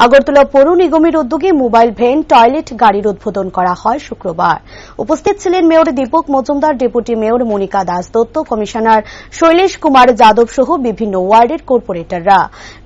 আগরতলা পৌর নিগমের উদ্যোগে মোবাইল ভ্যান টয়লেট গাড়ির উদ্বোধন করা হয় শুক্রবার। উপস্থিত ছিলেন mayor Dipak Majumdar, deputy mayor Monika Das Datta, commissioner Shailesh Kumar Yadav সহ বিভিন্ন ওয়ার্ডের কর্পোরেটররা।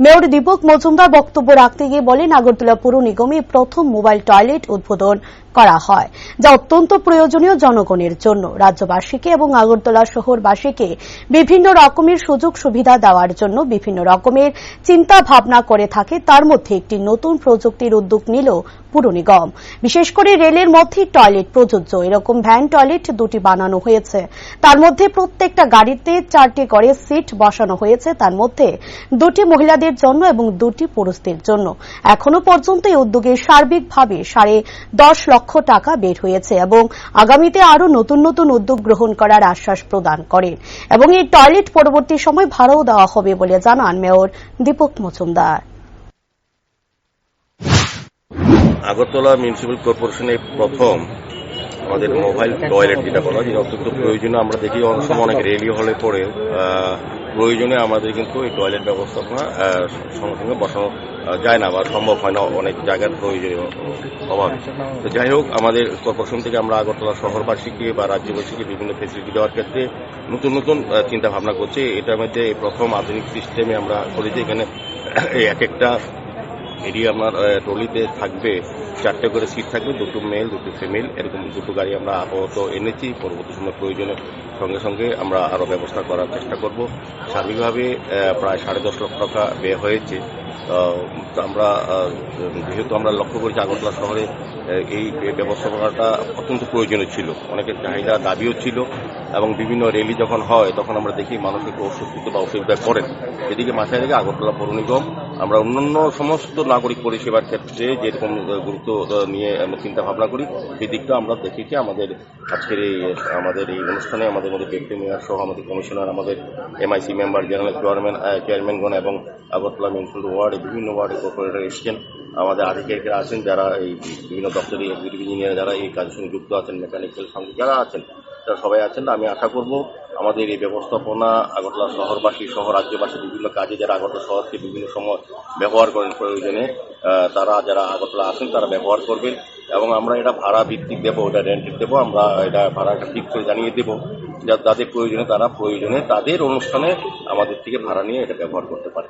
মেয়র দীপক মজুমদার বক্তব্য রাখতে গিয়ে বলেন, আগরতলা পৌর নিগমে প্রথম মোবাইল টয়লেট উদ্বোধন করা হয়, যা অত্যন্ত প্রয়োজনীয় জনগণের জন্য। রাজ্যবাসীকে এবং আগরতলা শহরবাসীকে বিভিন্ন রকমের সুযোগ সুবিধা দেওয়ার জন্য বিভিন্ন রকমের চিন্তা ভাবনা করে থাকে। তার মধ্যে একটি নতুন প্রযুক্তির উদ্যোগ নিল পুর নিগম। বিশেষ করে রেলের মধ্যে টয়লেট প্রযোজ্য এরকম ভ্যান টয়লেট দুটি বানানো হয়েছে। তার মধ্যে প্রত্যেকটা গাড়িতে 4টি করে সিট বসানো হয়েছে, তার মধ্যে 2টি মহিলাদের জন্য এবং 2টি পুরুষদের জন্য। এখনো পর্যন্ত এই উদ্যোগে সার্বিকভাবে 10.5 লক্ষ টাকা বের হয়েছে এবং আগামীতে আরো নতুন নতুন উদ্যোগ গ্রহণ করার আশ্বাস প্রদান করেন এবং এই টয়লেট পরবর্তী সময় ভাড়াও দেওয়া হবে বলে জানান মেয়র দীপক মজুমদার। আগরতলা মিউনিসিপ্যাল কর্পোরেশনে প্রথম আমাদের মোবাইল টয়লেট যেটা বলা, যেটা অত্যন্ত প্রয়োজনীয়। আমরা দেখি অনেক সময় অনেক রেলি হলে পরে প্রয়োজনে আমাদের কিন্তু এই টয়লেট ব্যবস্থাপনা সঙ্গে সঙ্গে বসানো যায় না বা সম্ভব হয় না, অনেক জায়গার প্রয়োজনীয় অভাব। তো যাই হোক, আমাদের কর্পোরেশন থেকে আমরা আগরতলা শহরবাসীকে বা রাজ্যবাসীকে বিভিন্ন ফেসিলিটি দেওয়ার ক্ষেত্রে নতুন নতুন চিন্তা ভাবনা করছি। এটার মধ্যে প্রথম আধুনিক সিস্টেমে আমরা করেছি। এখানে এক একটা এরিয়া আপনার ট্রলিতে থাকবে 4টে করে সিট থাকবে, 2টো মেল 2টো ফিমেল, এরকম 2টো গাড়ি আমরা আপাতত এনেছি। পরবর্তী সময় প্রয়োজনে সঙ্গে সঙ্গে আমরা আরো ব্যবস্থা করার চেষ্টা করব। সার্বিকভাবে প্রায় 10.5 লক্ষ টাকা ব্যয় হয়েছে। আমরা যেহেতু আমরা লক্ষ্য করেছি আগরতলা শহরে এই ব্যবস্থাপনাটা অত্যন্ত প্রয়োজনীয় ছিল, অনেকের চাহিদা দাবিও ছিল এবং বিভিন্ন র্যালি যখন হয় তখন আমরা দেখি মানুষ একটু অস্বস্তিতে বা অসুবিধায় পড়েন। এদিকে মাথায় রেখে আগরতলা পৌর নিগম আমরা অন্যান্য সমস্ত নাগরিক পরিষেবার ক্ষেত্রে যেরকম গুরুত্ব নিয়ে চিন্তা ভাবনা করি, সেই দিকটা আমরা দেখেছি। আমাদের আজকের আমাদের এই অনুষ্ঠানে আমাদের মধ্যে ডেপুটি মেয়র সহ আমাদের কমিশনার, আমাদের MIC মেম্বার, জেনারেল চেয়ারম্যানগণ এবং আগরতলা মিউনিসিপ্যাল ওয়ার্ডে বিভিন্ন ওয়ার্ডে কর্পোরেটর এসছেন। আমাদের আধিকারিকরা আছেন যারা এই বিভিন্ন দপ্তরে এক্সিকিউটিভ ইঞ্জিনিয়ার যারা এই কাজের সঙ্গে যুক্ত আছেন, মেকানিক্যাল সঙ্গে যারা আছেন তারা সবাই আছেন। আমি আশা করব আমাদের এই ব্যবস্থাপনা আগরতলা শহরবাসী সহ রাজ্যবাসী বিভিন্ন কাজে যারা আগরতলা শহরকে বিভিন্ন সময় ব্যবহার করেন প্রয়োজনে, তারা যারা আগরতলা আছেন তারা ব্যবহার করবেন এবং আমরা এটা ভাড়া ভিত্তিক দেবো, এটা রেন্টেড দেবো। আমরা এটা ভাড়াটা ঠিক করে জানিয়ে দেবো যাদের প্রয়োজনে তারা প্রয়োজনে তাদের অনুষ্ঠানে আমাদের থেকে ভাড়া নিয়ে এটা ব্যবহার করতে পারে।